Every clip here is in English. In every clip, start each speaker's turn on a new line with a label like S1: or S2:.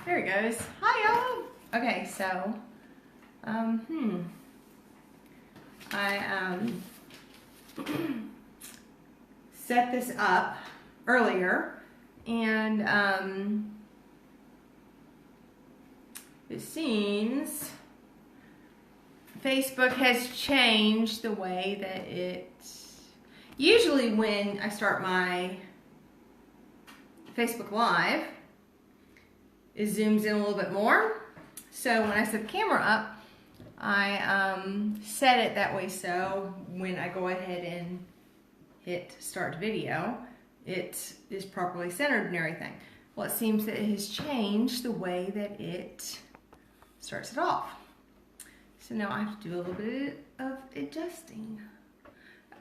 S1: There it goes. Hi, y'all. Okay, so, I, set this up earlier, and, it seems Facebook has changed the way that usually when I start my Facebook Live, it zooms in a little bit more. So when I set the camera up, I set it that way so when I go ahead and hit start video, it is properly centered and everything. Well, it seems that it has changed the way that it starts it off. So now I have to do a little bit of adjusting.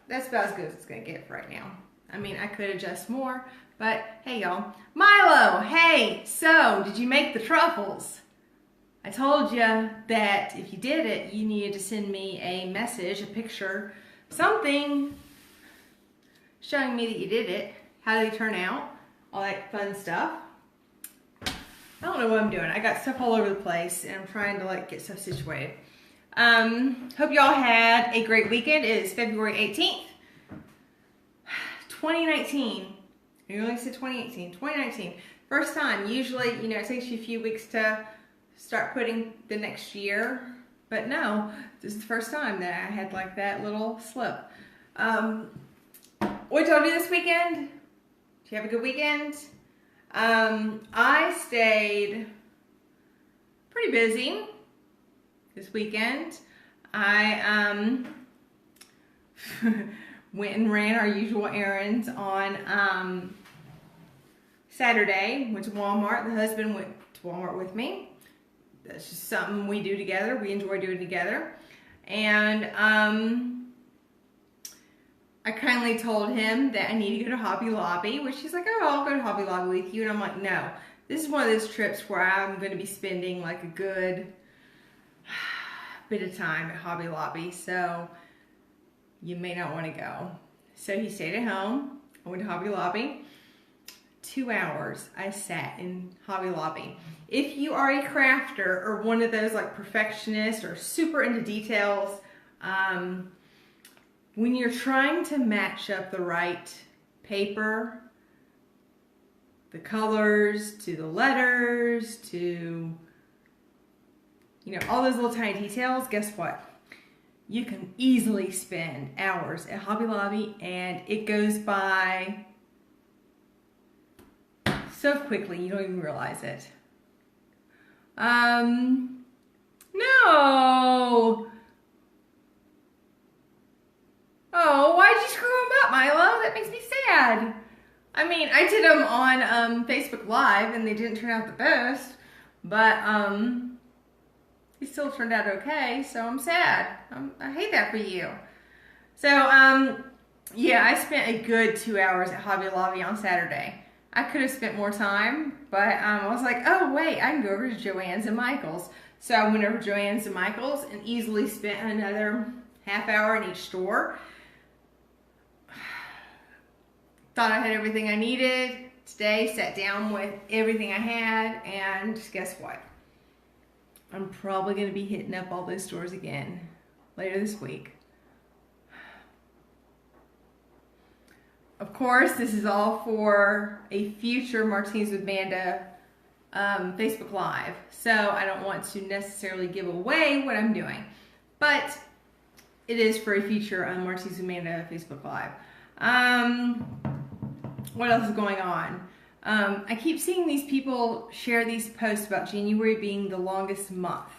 S1: That's about as good as it's gonna get for right now. I mean, I could adjust more, but hey y'all. Milo, hey, so did you make the truffles? I told you that if you did it, you needed to send me a message, a picture, something showing me that you did it. How did they turn out? All that fun stuff. I don't know what I'm doing. I got stuff all over the place and I'm trying to like get stuff situated. Hope y'all had a great weekend. It is February 18th. 2019, I only said 2018, 2019. First time, usually, you know, it takes you a few weeks to start putting the next year, but no, this is the first time that I had like that little slip. What did y'all do this weekend? Did you have a good weekend? I stayed pretty busy this weekend. I, went and ran our usual errands on Saturday. Went to Walmart. The husband went to Walmart with me. That's just something we do together. We enjoy doing together. And I kindly told him that I need to go to Hobby Lobby, which he's like, oh, I'll go to Hobby Lobby with you. And I'm like, no, this is one of those trips where I'm going to be spending like a good bit of time at Hobby Lobby. So you may not want to go. So he stayed at home. I went to Hobby Lobby. 2 hours I sat in Hobby Lobby. If you are a crafter or one of those like perfectionists or super into details, when you're trying to match up the right paper, the colors to the letters to, you know, all those little tiny details, guess what? You can easily spend hours at Hobby Lobby and it goes by so quickly you don't even realize it. No! Oh, why'd you screw them up, Milo? That makes me sad. I mean, I did them on Facebook Live and they didn't turn out the best, but it still turned out okay, so I'm sad. I hate that for you. So, yeah, I spent a good 2 hours at Hobby Lobby on Saturday. I could have spent more time, but I was like, oh, wait, I can go over to Joann's and Michael's. So I went over to Joann's and Michael's and easily spent another half hour in each store. Thought I had everything I needed. Today, sat down with everything I had, and guess what? I'm probably going to be hitting up all those stores again later this week. Of course, this is all for a future Martinis with Amanda Facebook Live. So I don't want to necessarily give away what I'm doing. But it is for a future Martinis with Amanda Facebook Live. What else is going on? I keep seeing these people share these posts about January being the longest month.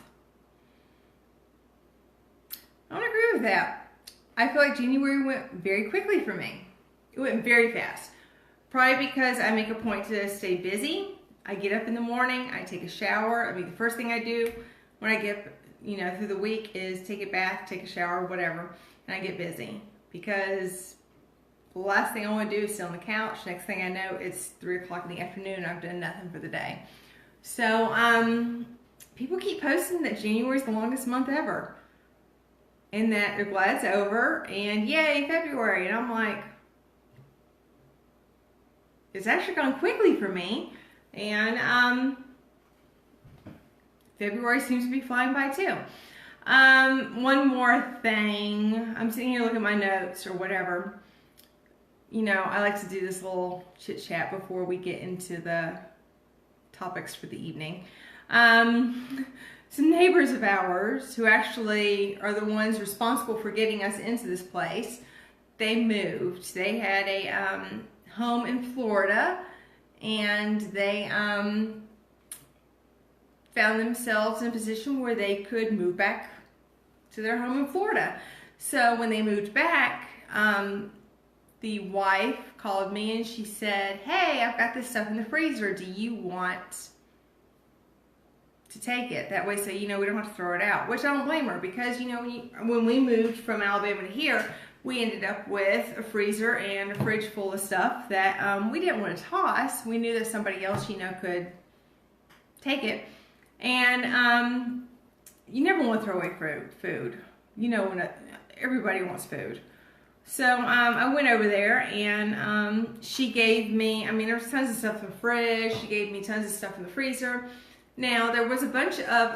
S1: I don't agree with that. I feel like January went very quickly for me. It went very fast. Probably because I make a point to stay busy. I get up in the morning, I take a shower. I mean, the first thing I do when I get, you know, through the week is take a bath, take a shower, whatever, and I get busy. Because the last thing I want to do is sit on the couch. Next thing I know, it's 3 o'clock in the afternoon and I've done nothing for the day. So, people keep posting that January is the longest month ever. And that they're glad it's over. And yay, February. And I'm like, it's actually gone quickly for me. And February seems to be flying by too. One more thing. I'm sitting here looking at my notes or whatever. You know, I like to do this little chit chat before we get into the topics for the evening. Some neighbors of ours who actually are the ones responsible for getting us into this place, they moved. They had a home in Florida, and they found themselves in a position where they could move back to their home in Florida. So when they moved back, the wife called me and she said, "Hey, I've got this stuff in the freezer. Do you want to take it? That way, so you know we don't have to throw it out." Which I don't blame her, because you know when we moved from Alabama to here, we ended up with a freezer and a fridge full of stuff that we didn't want to toss. We knew that somebody else, you know, could take it. And you never want to throw away food. You know, when everybody wants food. So I went over there, and she gave me, I mean, there was tons of stuff in the fridge. She gave me tons of stuff in the freezer. Now, there was a bunch of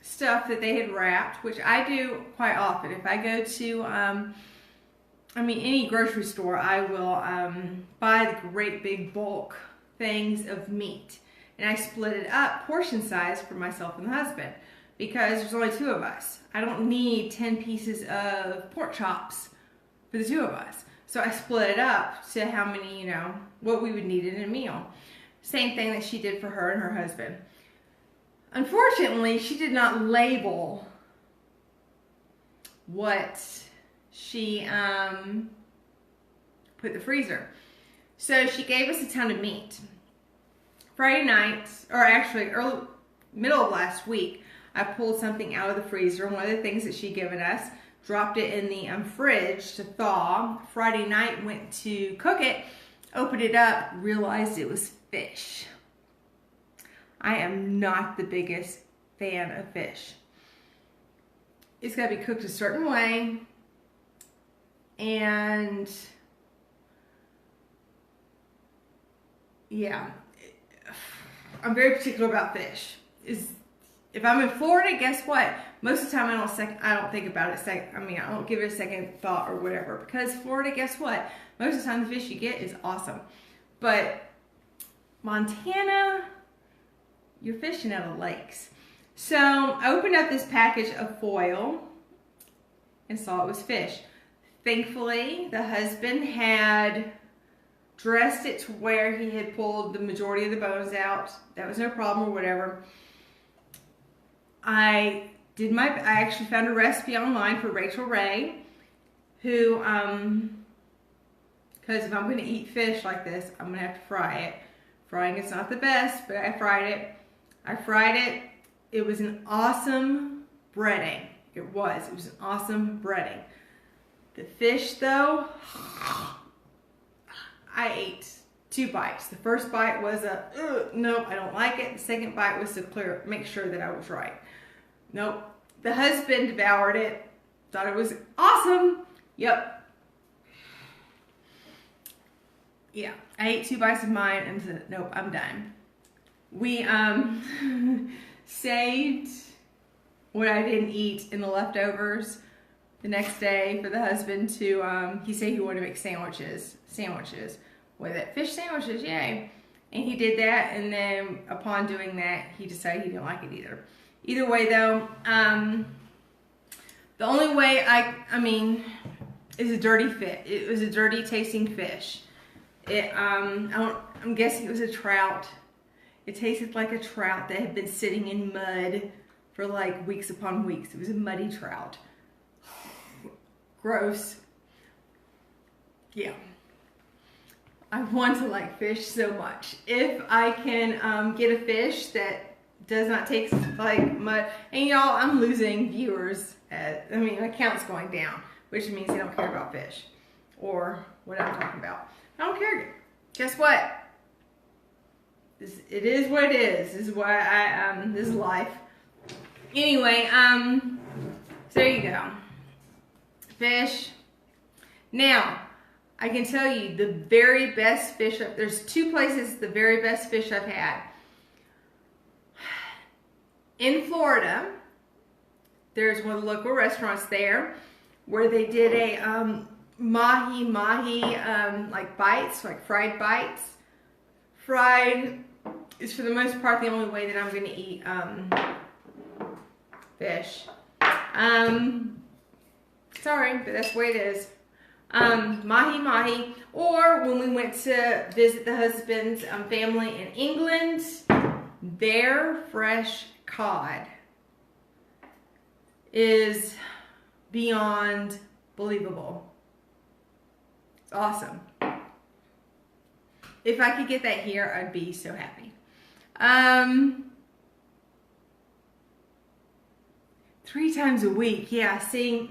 S1: stuff that they had wrapped, which I do quite often. If I go to, any grocery store, I will buy the great big bulk things of meat. And I split it up portion size for myself and the husband, because there's only 2 of us. I don't need 10 pieces of pork chops for the 2 of us. So I split it up to how many, you know, what we would need in a meal. Same thing that she did for her and her husband. Unfortunately, she did not label what she put in the freezer. So she gave us a ton of meat. Friday night, or actually middle of last week, I pulled something out of the freezer, one of the things that she'd given us, dropped it in the fridge to thaw. Friday night, went to cook it, opened it up, realized it was fish. I am not the biggest fan of fish. It's got to be cooked a certain way, and yeah, I'm very particular about fish. If I'm in Florida, guess what? Most of the time I don't think about it. I don't give it a second thought or whatever, because Florida, guess what? Most of the time the fish you get is awesome. But Montana, you're fishing out of lakes. So I opened up this package of foil and saw it was fish. Thankfully, the husband had dressed it to where he had pulled the majority of the bones out. That was no problem or whatever. I actually found a recipe online for Rachel Ray, who, because if I'm going to eat fish like this, I'm going to have to fry it. Frying is not the best, but I fried it. It was an awesome breading. It was an awesome breading. The fish, though, I ate 2 bites. The first bite was nope, I don't like it. The second bite was to make sure that I was right. Nope. The husband devoured it, thought it was awesome. Yep. Yeah, I ate 2 bites of mine and said, nope, I'm done. We saved what I didn't eat in the leftovers the next day for the husband to, he said he wanted to make sandwiches with it. Fish sandwiches, yay. And he did that, and then upon doing that, he decided he didn't like it either. Either way though, the only way is a dirty fish. It was a dirty tasting fish. I'm guessing it was a trout. It tasted like a trout that had been sitting in mud for like weeks upon weeks. It was a muddy trout. Gross. Yeah. I want to like fish so much. If I can get a fish that does not taste like mud, and y'all, I'm losing viewers. My count's going down, which means they don't care about fish or what I'm talking about. I don't care. Guess what? It is what it is. This is why this is life. Anyway, so there you go. Fish. Now, I can tell you the very best fish, there's 2 places the very best fish I've had. in Florida, there's one of the local restaurants there where they did a mahi like bites, like fried bites. Fried is for the most part the only way that I'm going to eat fish. Sorry, but that's the way it is. Mahi, or when we went to visit the husband's family in England, their fresh cod is beyond believable. It's awesome. If I could get that here, I'd be so happy. 3 times a week, yeah, see,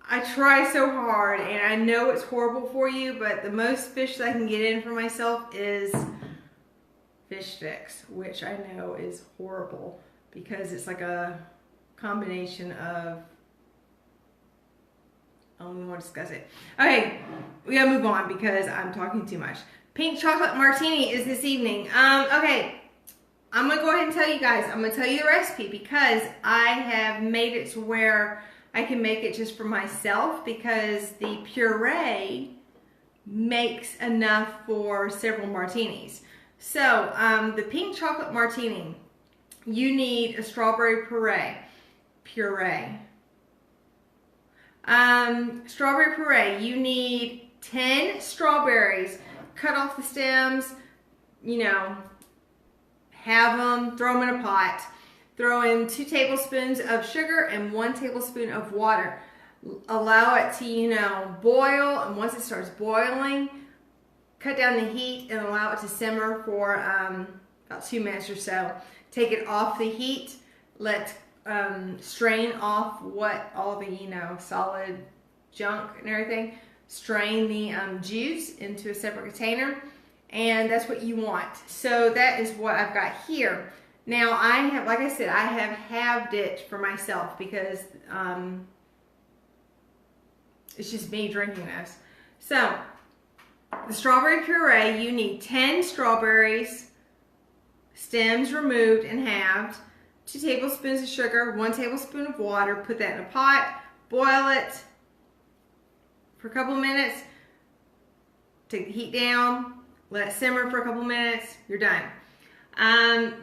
S1: I try so hard, and I know it's horrible for you, but the most fish that I can get in for myself is fish sticks, which I know is horrible because it's like a combination of, I don't even want to discuss it. Okay, we gotta move on because I'm talking too much. Pink Chocolate Martini is this evening. Okay, I'm gonna go ahead and tell you guys, I'm gonna tell you the recipe because I have made it to where I can make it just for myself because the puree makes enough for several martinis. So, the Pink Chocolate Martini, you need a strawberry puree. Strawberry puree, you need 10 strawberries. Cut off the stems, you know, have them, throw them in a pot. Throw in 2 tablespoons of sugar and 1 tablespoon of water. Allow it to, you know, boil, and once it starts boiling, cut down the heat and allow it to simmer for about 2 minutes or so. Take it off the heat, let strain off all the, you know, solid junk and everything. Strain the juice into a separate container, and that's what you want. So that is what I've got here. Now I have, like I said, I have halved it for myself because it's just me drinking this. So the strawberry puree, you need 10 strawberries, stems removed and halved, 2 tablespoons of sugar, 1 tablespoon of water. Put that in a pot, boil it for a couple of minutes, take the heat down, let it simmer for a couple of minutes, you're done.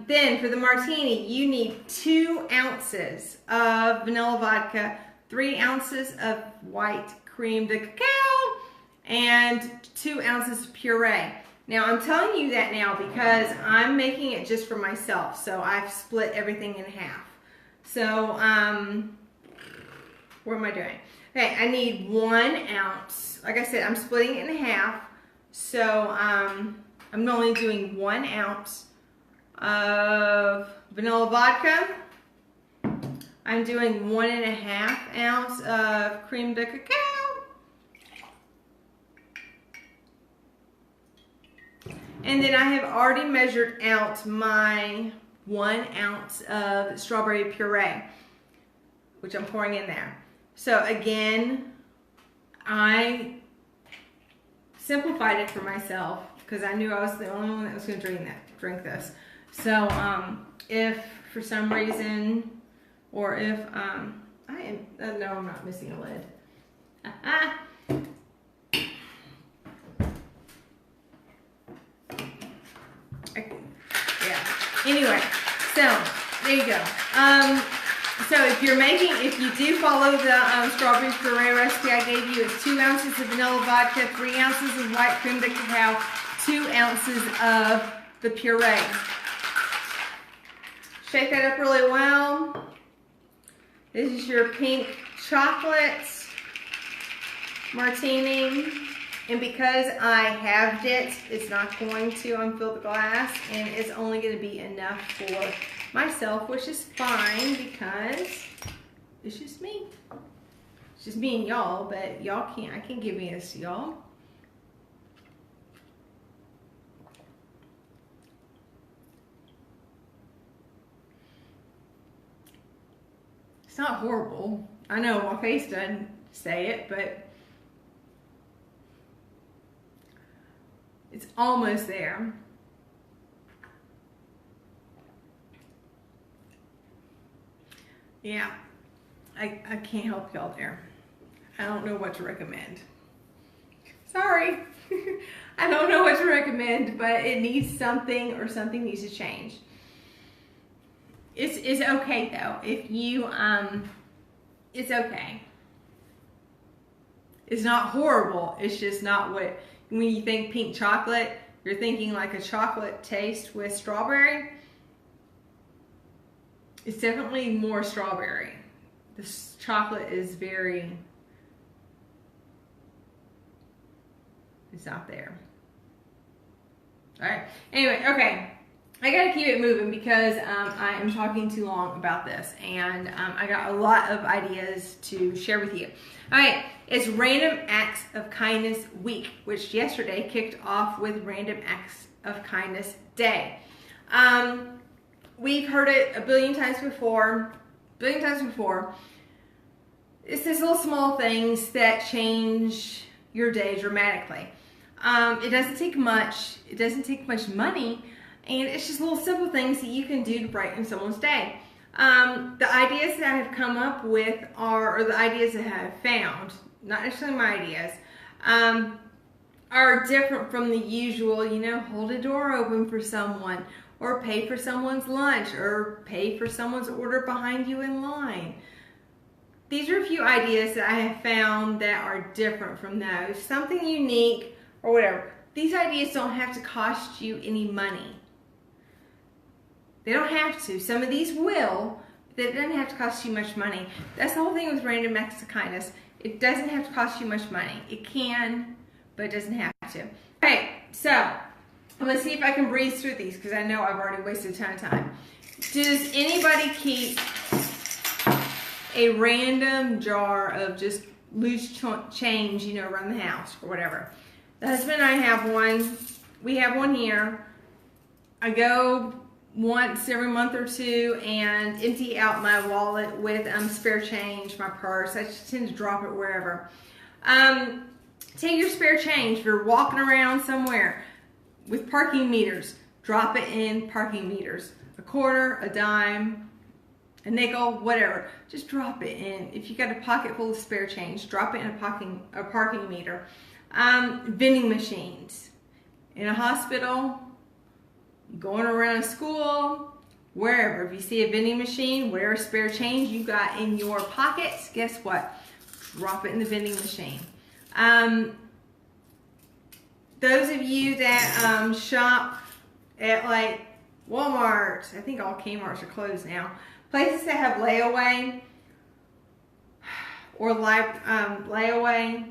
S1: Then for the martini, you need 2 ounces of vanilla vodka, 3 ounces of white creme de cacao, and 2 ounces of puree. Now I'm telling you that now because I'm making it just for myself, so I've split everything in half. So, what am I doing? Okay, I need 1 ounce. Like I said, I'm splitting it in half, so I'm only doing 1 ounce of vanilla vodka. I'm doing 1.5 ounce of creme de cacao. And then I have already measured out my 1 ounce of strawberry puree, which I'm pouring in there. So again, I simplified it for myself because I knew I was the only one that was going to drink this. So if for some reason, or if no, I'm not missing a lid. Yeah. Anyway, so there you go. So if you do follow the strawberry puree recipe I gave you, it's 2 ounces of vanilla vodka, 3 ounces of white creme de cacao, 2 ounces of the puree. Shake that up really well. This is your pink chocolate martini. And because I halved it, it's not going to unfill the glass, and it's only going to be enough for myself, which is fine because it's just me. It's just me and y'all, but y'all can't, I can't give me this to y'all. It's not horrible. I know my face doesn't say it, but it's almost there. Yeah, I can't help y'all there. I don't know what to recommend. Sorry. I don't know what to recommend, but it needs something, or something needs to change. It's okay though. If you, it's okay. It's not horrible. It's just not what, when you think pink chocolate, you're thinking like a chocolate taste with strawberry. It's definitely more strawberry. This chocolate is very, it's not there. All right. Anyway, okay. I gotta keep it moving because I am talking too long about this, and I got a lot of ideas to share with you. All right, it's Random Acts of Kindness Week, which yesterday kicked off with Random Acts of Kindness Day. We've heard it a billion times before. It's these little small things that change your day dramatically. It doesn't take much. It doesn't take much money. And it's just little simple things that you can do to brighten someone's day. The ideas that I have come up with or the ideas that I have found, not necessarily my ideas, are different from the usual, hold a door open for someone, or pay for someone's lunch, or pay for someone's order behind you in line. These are a few ideas that I have found that are different from those. Something unique or whatever. These ideas don't have to cost you any money. They don't have to. Some of these will, but it doesn't have to cost you much money. That's the whole thing with Random Acts of Kindness. It doesn't have to cost you much money. It can, but it doesn't have to. Okay, so I'm going to see if I can breeze through these because I know I've already wasted a ton of time. Does anybody keep a random jar of just loose change, around the house or whatever? The husband and I have one. We have one here. I go once every month or two and empty out my wallet with spare change, my purse. I just tend to drop it wherever. Take your spare change. If you're walking around somewhere with parking meters, drop it in parking meters. A quarter, a dime, a nickel, whatever. Just drop it in. If you got a pocket full of spare change, drop it in a parking meter. Vending machines. In a hospital, going around school, wherever. If you see a vending machine, whatever spare change you got in your pockets, guess what? Drop it in the vending machine. Those of you that shop at like Walmart, I think all Kmart's are closed now. Places that have layaway or layaway.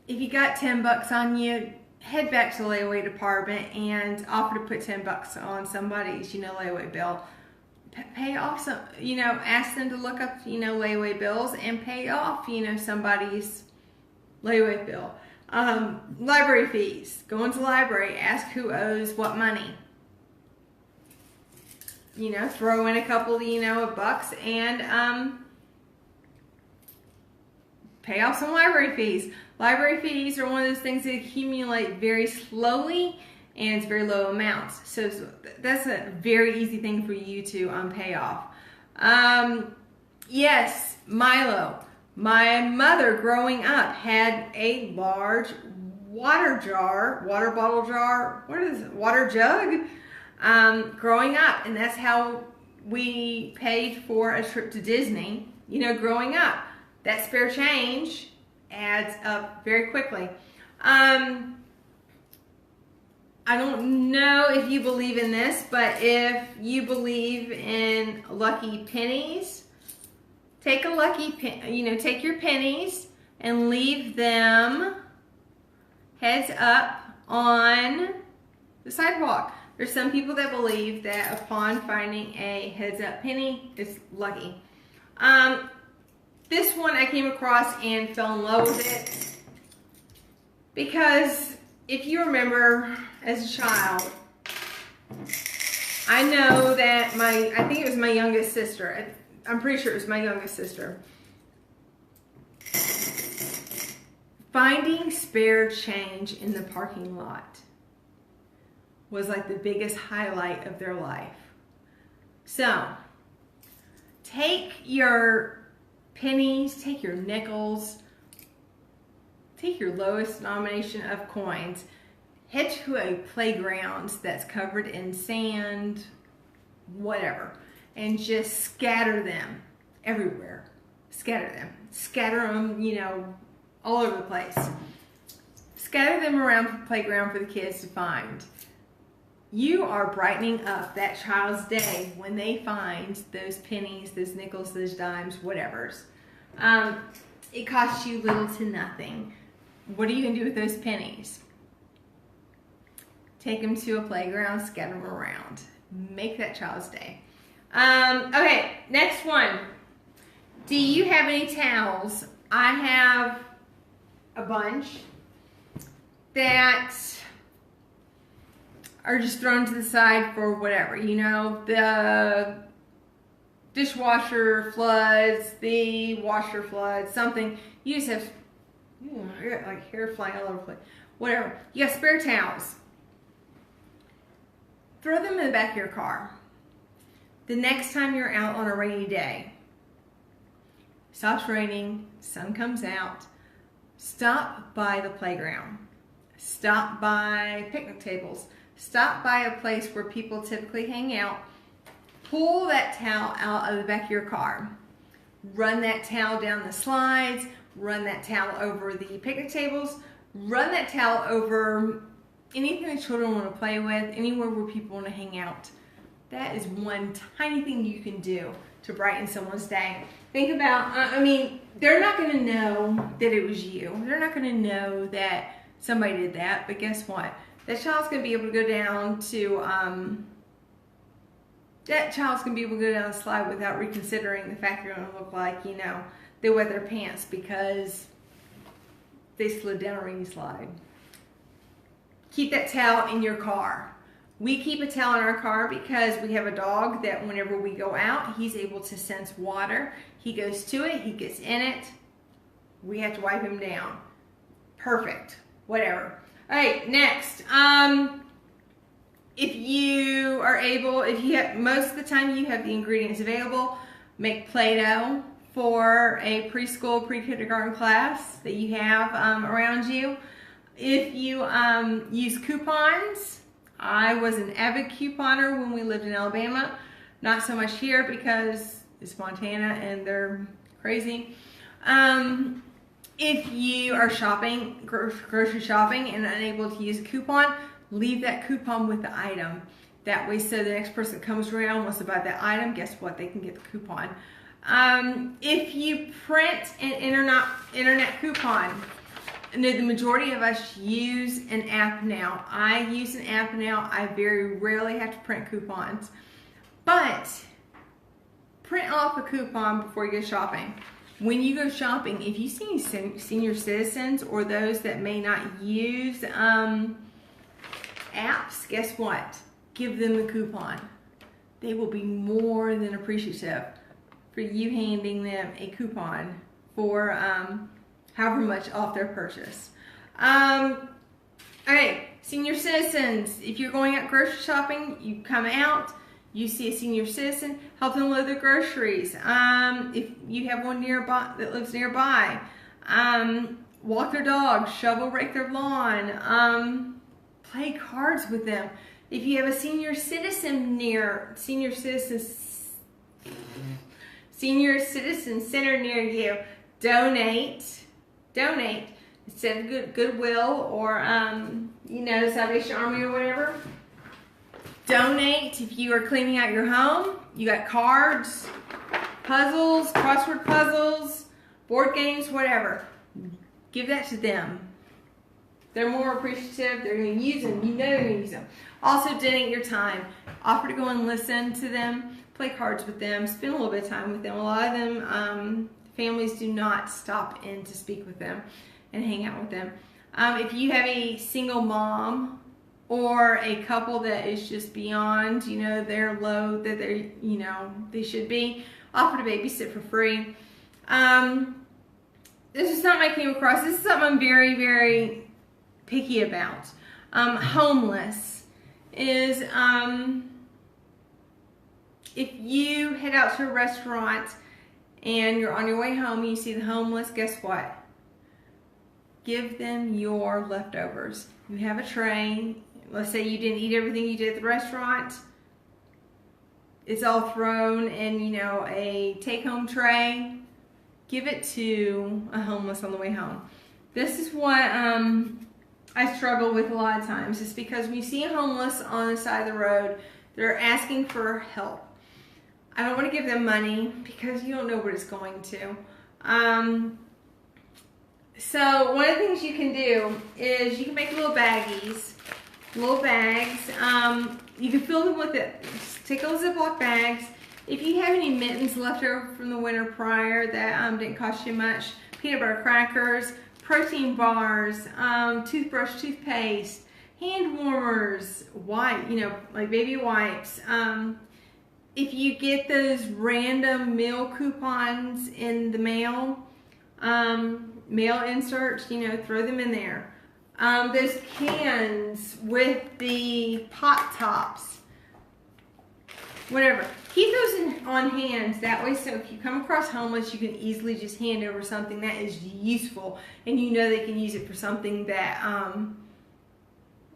S1: If you got $10 on you, head back to the layaway department and offer to put $10 on somebody's, layaway bill. Pay off some, ask them to look up, layaway bills and pay off, somebody's layaway bill. Library fees. Go into the library, ask who owes what money. Throw in a couple, of bucks and pay off some library fees. Library fees are one of those things that accumulate very slowly and it's very low amounts. So that's a very easy thing for you to pay off. Yes, Milo. My mother growing up had a large water bottle jar, water jug growing up. And that's how we paid for a trip to Disney, growing up. That spare change adds up very quickly. I don't know if you believe in this, but if you believe in lucky pennies, take take your pennies and leave them heads up on the sidewalk. There's some people that believe that upon finding a heads up penny, it's lucky. This one I came across and fell in love with it because if you remember as a child, I know that I think it was my youngest sister. I'm pretty sure it was my youngest sister. Finding spare change in the parking lot was like the biggest highlight of their life. So take your pennies, take your nickels, take your lowest denomination of coins, head to a playground that's covered in sand, whatever, and just scatter them everywhere. Scatter them, you know, all over the place. Scatter them around the playground for the kids to find. You are brightening up that child's day when they find those pennies, those nickels, those dimes, whatever's. It costs you little to nothing. What are you going to do with those pennies? Take them to a playground, scatter them around. Make that child's day. Okay, next one. Do you have any towels? I have a bunch that are just thrown to the side for whatever. You know, the dishwasher floods, the washer floods, something. You just have, like hair flying all over the place. Whatever. You got spare towels. Throw them in the back of your car. The next time you're out on a rainy day, stops raining, sun comes out, stop by the playground. Stop by picnic tables. Stop by a place where people typically hang out. Pull that towel out of the back of your car. Run that towel down the slides. Run that towel over the picnic tables. Run that towel over anything the children want to play with, anywhere where people want to hang out. That is one tiny thing you can do to brighten someone's day. Think about, I mean, they're not going to know that it was you. They're not going to know that somebody did that, but guess what? That child's going to be able to go down to, the slide without reconsidering the fact they're going to look like, you know, they wet their pants because they slid down a rainy slide. Keep that towel in your car. We keep a towel in our car because we have a dog that whenever we go out, he's able to sense water. He goes to it, he gets in it. We have to wipe him down. Perfect. Whatever. All right, next. If you are able, most of the time you have the ingredients available, make Play-Doh for a preschool, pre-kindergarten class that you have around you. If you use coupons, I was an avid couponer when we lived in Alabama. Not so much here because it's Montana and they're crazy. If you are shopping, grocery shopping, and unable to use a coupon, leave that coupon with the item. That way, so the next person that comes around wants to buy that item, guess what? They can get the coupon. If you print an internet coupon, the majority of us use an app now. I use an app now. I very rarely have to print coupons. But print off a coupon before you go shopping. When you go shopping, if you see senior citizens or those that may not use apps, guess what? Give them the coupon. They will be more than appreciative for you handing them a coupon for however much off their purchase. Okay, senior citizens, if you're going out grocery shopping, you come out, you see a senior citizen, help them load their groceries. If you have one nearby that lives nearby, walk their dog, shovel rake their lawn, play cards with them. If you have a senior citizen center near you, donate instead of Goodwill or Salvation Army or whatever. Donate if you are cleaning out your home. You got cards, puzzles, crossword puzzles, board games, whatever. Give that to them. They're more appreciative. They're going to use them. You know they're going to use them. Also, donate your time. Offer to go and listen to them, play cards with them, spend a little bit of time with them. A lot of them, families do not stop in to speak with them and hang out with them. If you have a single mom or a couple that is just beyond, their load that they should be, offer to babysit for free. This is something I came across. This is something I'm very, very picky about. Homeless is if you head out to a restaurant and you're on your way home and you see the homeless, guess what? Give them your leftovers. You have a tray. Let's say you didn't eat everything you did at the restaurant. It's all thrown in, you know, a take-home tray. Give it to a homeless on the way home. This is what I struggle with a lot of times. It's because when you see a homeless on the side of the road, they're asking for help. I don't want to give them money because you don't know what it's going to. So one of the things you can do is you can make little baggies, little bags. You can fill them with it. Take those Ziploc bags. If you have any mittens left over from the winter prior that didn't cost you much, peanut butter crackers, protein bars, toothbrush, toothpaste, hand warmers, like baby wipes. If you get those random meal coupons in the mail, mail inserts, throw them in there. Those cans with the pot tops, whatever. Keep those on hand. That way, so if you come across homeless, you can easily just hand over something that is useful, and you know they can use it for something that,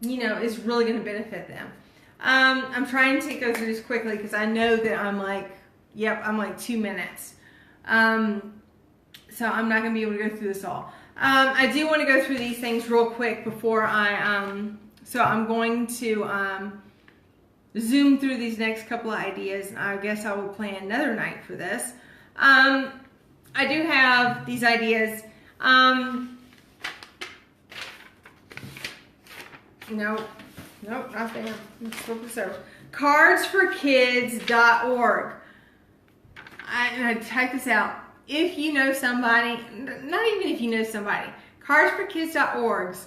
S1: is really going to benefit them. I'm trying to go through this quickly because I know that I'm like 2 minutes. So I'm not going to be able to go through this all. I do want to go through these things real quick before so I'm going to zoom through these next couple of ideas. I guess I will plan another night for this. I do have these ideas. Nope, not there. Let's flip this over. Cardsforkids.org. I type this out. If you know somebody, not even if you know somebody, cardsforkids.org.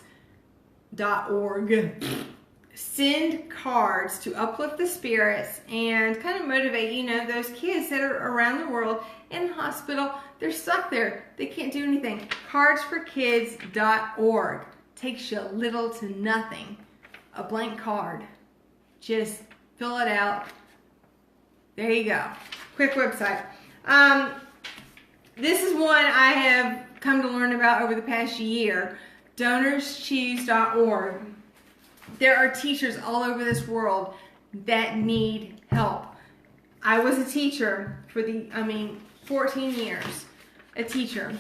S1: Send cards to uplift the spirits and kind of motivate, those kids that are around the world in the hospital. They're stuck there. They can't do anything. Cardsforkids.org. Takes you little to nothing. A blank card. Just fill it out. There you go. Quick website. This is one I have come to learn about over the past year. DonorsChoose.org. There are teachers all over this world that need help. I was a teacher for 14 years. A teacher.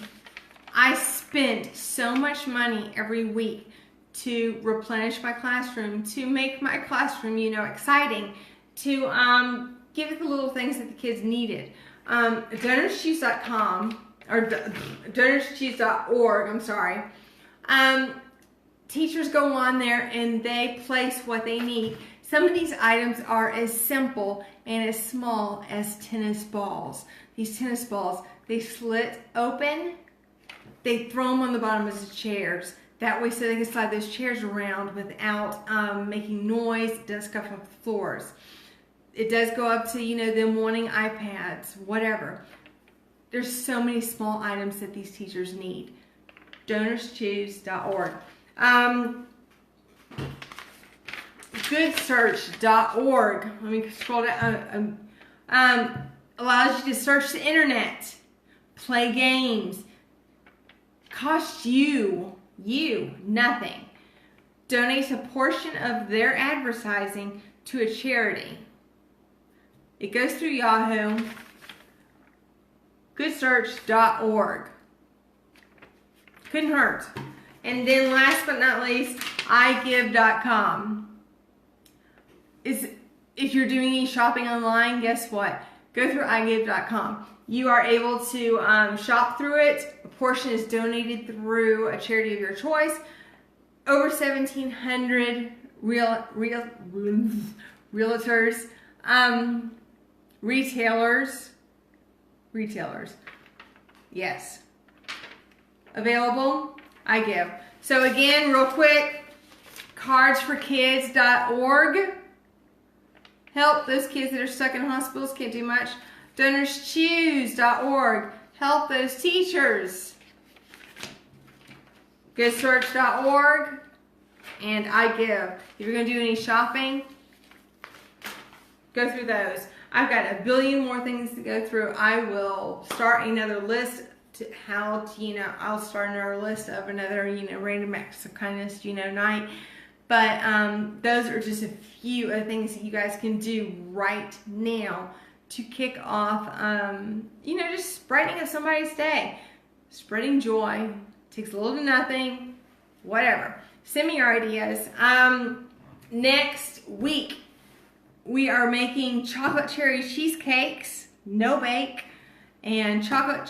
S1: I spent so much money every week to replenish my classroom, to make my classroom, exciting, to give it the little things that the kids needed. DonorsChoose.com or DonorsChoose.org, I'm sorry. Teachers go on there and they place what they need. Some of these items are as simple and as small as tennis balls. These tennis balls, they slit open, they throw them on the bottom of the chairs. That way so they can slide those chairs around without making noise, doesn't scuff up the floors. It does go up to, them wanting iPads, whatever. There's so many small items that these teachers need. DonorsChoose.org. Goodsearch.org. Let me scroll down. Allows you to search the internet, play games. Costs you nothing. Donates a portion of their advertising to a charity. It goes through Yahoo. Goodsearch.org. Couldn't hurt. And then last but not least, iGive.com. If you're doing any shopping online, guess what? Go through iGive.com. You are able to shop through it. A portion is donated through a charity of your choice. Over 1,700 realtors, retailers, yes, available. I give. So again, real quick, cardsforkids.org. Help those kids that are stuck in hospitals, can't do much. DonorsChoose.org. Help those teachers. Goodsearch.org. And I give. If you're going to do any shopping, go through those. I've got a billion more things to go through. I will start another list to how to, I'll start another list of another, random acts of kindness, night. But those are just a few of the things that you guys can do right now to kick off, just brightening up somebody's day. Spreading joy. Takes a little to nothing. Whatever. Send me your ideas. Next week, we are making chocolate cherry cheesecakes, no bake, and chocolate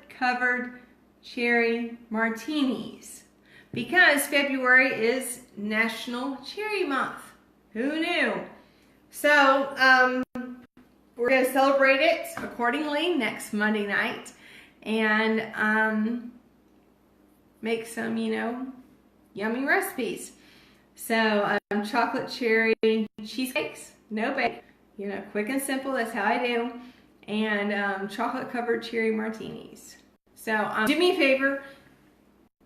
S1: covered cherry martinis. Because February is National Cherry Month. Who knew? So, we're going to celebrate it accordingly next Monday night. And make some, yummy recipes. So, chocolate cherry cheesecakes, no bake. Quick and simple, that's how I do. And chocolate covered cherry martinis. So, do me a favor,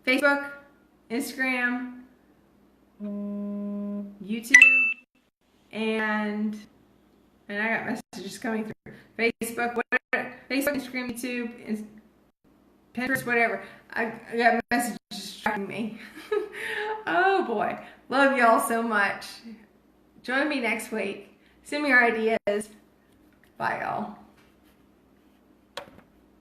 S1: Facebook, Instagram, YouTube, and I got messages coming through. Facebook, Instagram, YouTube, and Pinterest, whatever. I got messages tracking me. Oh boy. Love y'all so much. Join me next week. Send me your ideas. Bye y'all.